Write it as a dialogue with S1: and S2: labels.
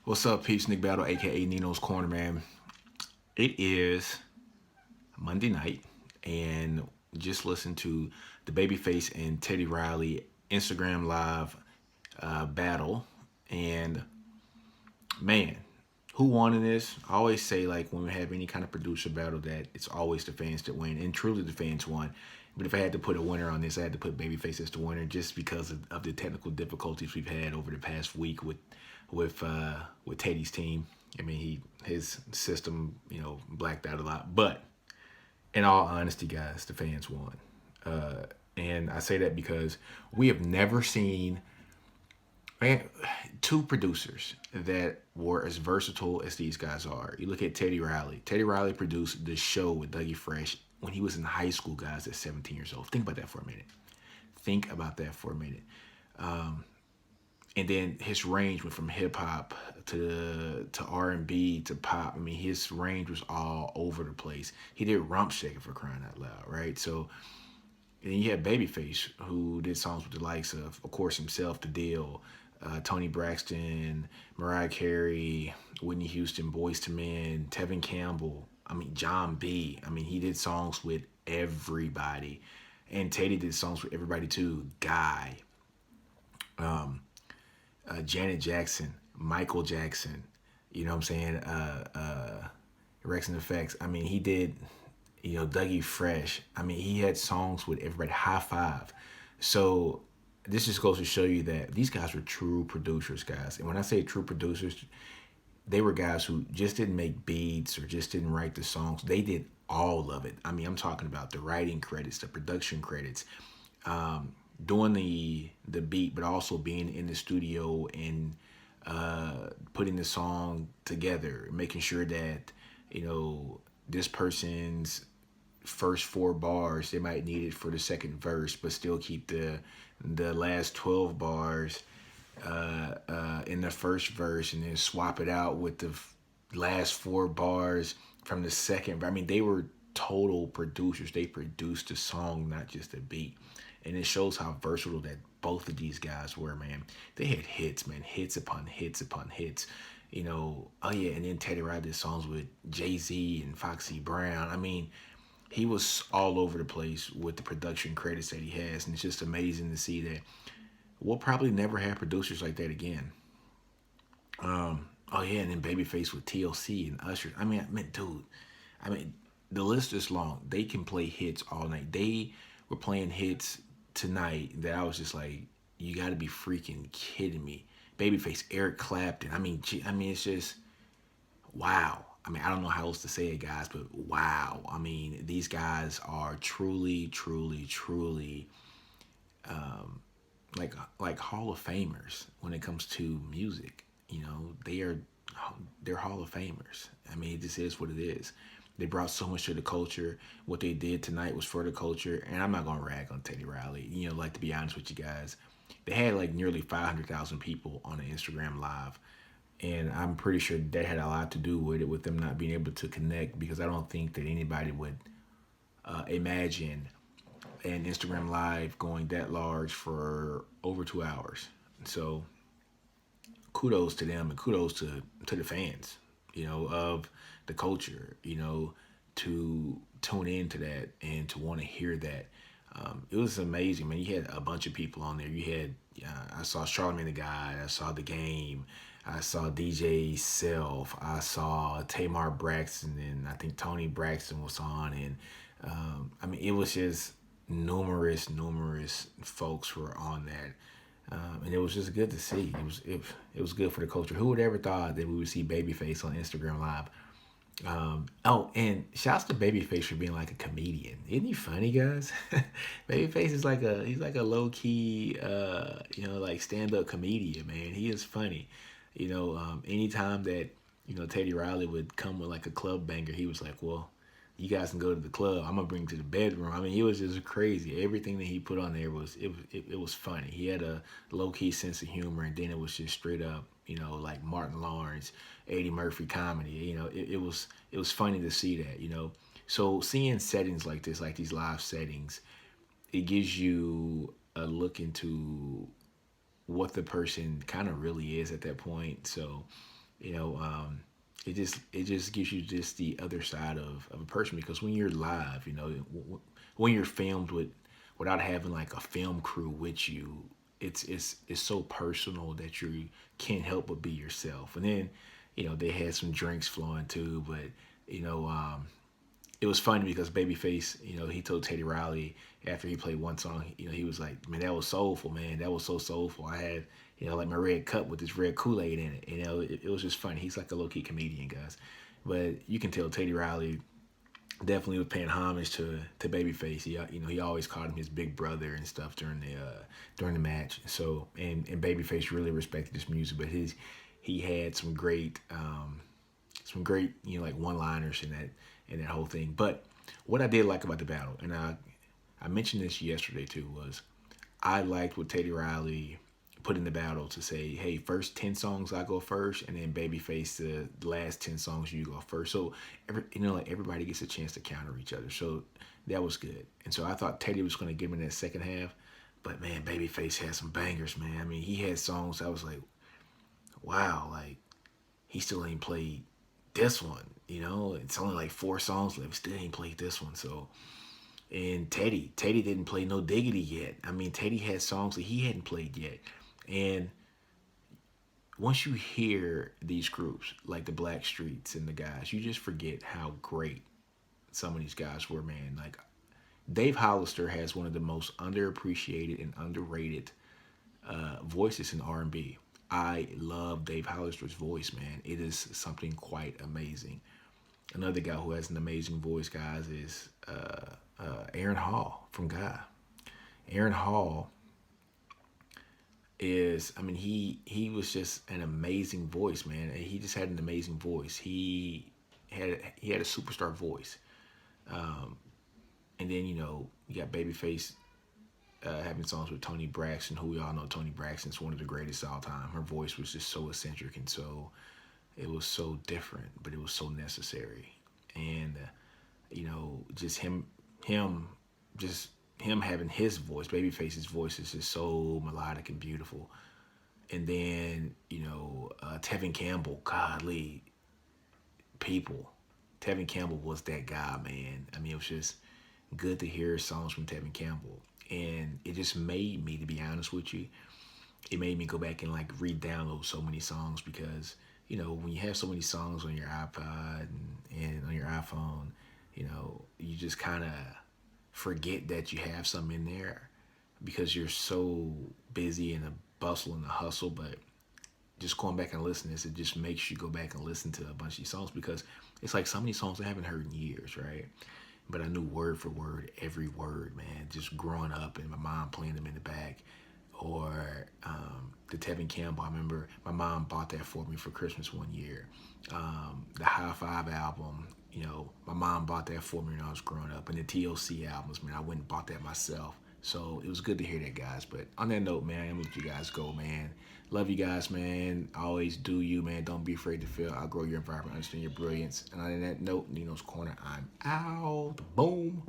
S1: What's up, Peeps? Nick Battle, aka NinosCorner, man. It is Monday night, and just listened to the Babyface and Teddy Riley Instagram Live battle. And man, who won in this? I always say, like, when we have any kind of producer battle, that it's always the fans that win, and truly the fans won. But if I had to put a winner on this, I had to put Babyface as the winner, just because of the technical difficulties we've had over the past week with Teddy's team. I mean, his system, blacked out a lot. But in all honesty, guys, the fans won. And I say that because we have never seen man, two producers that were as versatile as these guys are. You look at Teddy Riley. Teddy Riley produced the show with Dougie Fresh when he was in high school, guys, at 17 years old. Think about that for a minute. Think about that for a minute. And then his range went from hip hop to R&B to pop. I mean, his range was all over the place. He did Rump Shaker, for crying out loud, right? So, and then you had Babyface, who did songs with the likes of course, himself, The Deal, Tony Braxton, Mariah Carey, Whitney Houston, Boyz II Men, Tevin Campbell. I mean, John B. I mean, he did songs with everybody, and Teddy did songs with everybody too. Guy, Janet Jackson, Michael Jackson. You know what I'm saying? Rex and Effects. I mean, he did, Dougie Fresh. I mean, he had songs with everybody. High Five. So this just goes to show you that these guys were true producers, guys. And when I say true producers, they were guys who just didn't make beats or just didn't write the songs. They did all of it. I mean, I'm talking about the writing credits, the production credits, doing the beat, but also being in the studio and putting the song together, making sure that this person's first four bars they might need it for the second verse, but still keep the last 12 bars in the first verse, and then swap it out with the last four bars from the second. I mean, they were total producers. They produced the song, not just the beat. And it shows how versatile that both of these guys were, man. They had hits, man, hits upon hits upon hits. Oh yeah, and then Teddy Riley did songs with Jay-Z and Foxy Brown. I mean, he was all over the place with the production credits that he has, and it's just amazing to see that we'll probably never have producers like that again. Oh yeah, and then Babyface with TLC and Usher. Dude, I mean, the list is long. They can play hits all night. They were playing hits tonight that I was just like, you got to be freaking kidding me. Babyface, Eric Clapton. It's just wow. I mean, I don't know how else to say it, guys, but wow. I mean, these guys are truly, truly, truly like Hall of Famers when it comes to music. They're Hall of Famers. I mean, it just is what it is. They brought so much to the culture. What they did tonight was for the culture, and I'm not gonna rag on Teddy Riley. Like, to be honest with you guys, they had like nearly 500,000 people on the Instagram Live, and I'm pretty sure that had a lot to do with it, with them not being able to connect, because I don't think that anybody would imagine an Instagram Live going that large for over 2 hours. So kudos to them, and kudos to the fans, of the culture, to tune into that and to want to hear that. It was amazing, man. You had a bunch of people on there. You had I saw Charlamagne the God, I saw The Game, I saw DJ Self, I saw Tamar Braxton, and I think Tony Braxton was on, and it was just numerous folks were on that. And it was just good to see. It was good for the culture. Who would ever thought that we would see Babyface on Instagram Live? Oh, and shouts to Babyface for being like a comedian. Isn't he funny, guys? Babyface is he's like a low key, like stand up comedian, man. He is funny. Anytime that Teddy Riley would come with like a club banger, he was like, well, you guys can go to the club. I'm gonna bring you to the bedroom. I mean, he was just crazy. Everything that he put on there was funny. He had a low key sense of humor, and then it was just straight up, like Martin Lawrence, Eddie Murphy comedy. It was funny to see that. So seeing settings like this, like these live settings, it gives you a look into what the person kind of really is at that point. So You know, it just gives you just the other side of a person, because when you're live, when you're filmed without having like a film crew with you, it's so personal that you can't help but be yourself. And then, they had some drinks flowing too, but you know, it was funny because Babyface, he told Teddy Riley after he played one song, he was like, "Man, that was soulful, man. That was so soulful. I had, like my red cup with this red Kool-Aid in it. It was just funny. He's like a low-key comedian, guys. But you can tell Teddy Riley definitely was paying homage to Babyface. He always called him his big brother and stuff during the match. So and Babyface really respected his music, but he had some great like one-liners in that whole thing. But what I did like about the battle, and I mentioned this yesterday too, was I liked what Teddy Riley put in the battle to say, hey, first 10 songs I go first, and then Babyface the last 10 songs you go first. So like everybody gets a chance to counter each other. So that was good. And so I thought Teddy was going to give me that second half, but man, Babyface had some bangers, man. I mean, he had songs I was like, wow, like he still ain't played this one. It's only like 4 songs left. Still ain't played this one. So, and Teddy didn't play no Diggity yet. I mean, Teddy had songs that he hadn't played yet. And once you hear these groups like the Black Streets and the guys, you just forget how great some of these guys were, man. Like Dave Hollister has one of the most underappreciated and underrated voices in R&B. I love Dave Hollister's voice, man. It is something quite amazing. Another guy who has an amazing voice, guys, is Aaron Hall from Guy. Aaron Hall I mean, he was just an amazing voice, man. He just had an amazing voice. He had a superstar voice. And then you got Babyface having songs with Toni Braxton, who we all know Toni Braxton's one of the greatest of all time. Her voice was just so eccentric, and so it was so different, but it was so necessary. And just him, just him having his voice, Babyface's voice is just so melodic and beautiful. And then Tevin Campbell, godly people. Tevin Campbell was that guy, man. I mean, it was just good to hear songs from Tevin Campbell, and it just made me, to be honest with you, it made me go back and like re-download so many songs, because when you have so many songs on your iPod and on your iPhone, you just kind of forget that you have some in there because you're so busy in the bustle and the hustle. But just going back and listening to this, it just makes you go back and listen to a bunch of these songs, because it's like so many songs I haven't heard in years, right? But I knew word for word, every word, man, just growing up and my mom playing them in the back. Or the Tevin Campbell, I remember my mom bought that for me for Christmas one year. The High Five album, my mom bought that for me when I was growing up. And the TLC albums, man, I went and bought that myself. So it was good to hear that, guys. But on that note, man, I'm gonna let you guys go, man. Love you guys, man. Always do you, man. Don't be afraid to fail. Outgrow your environment. Understand your brilliance. And on that note, Nino's Corner, I'm out. Boom.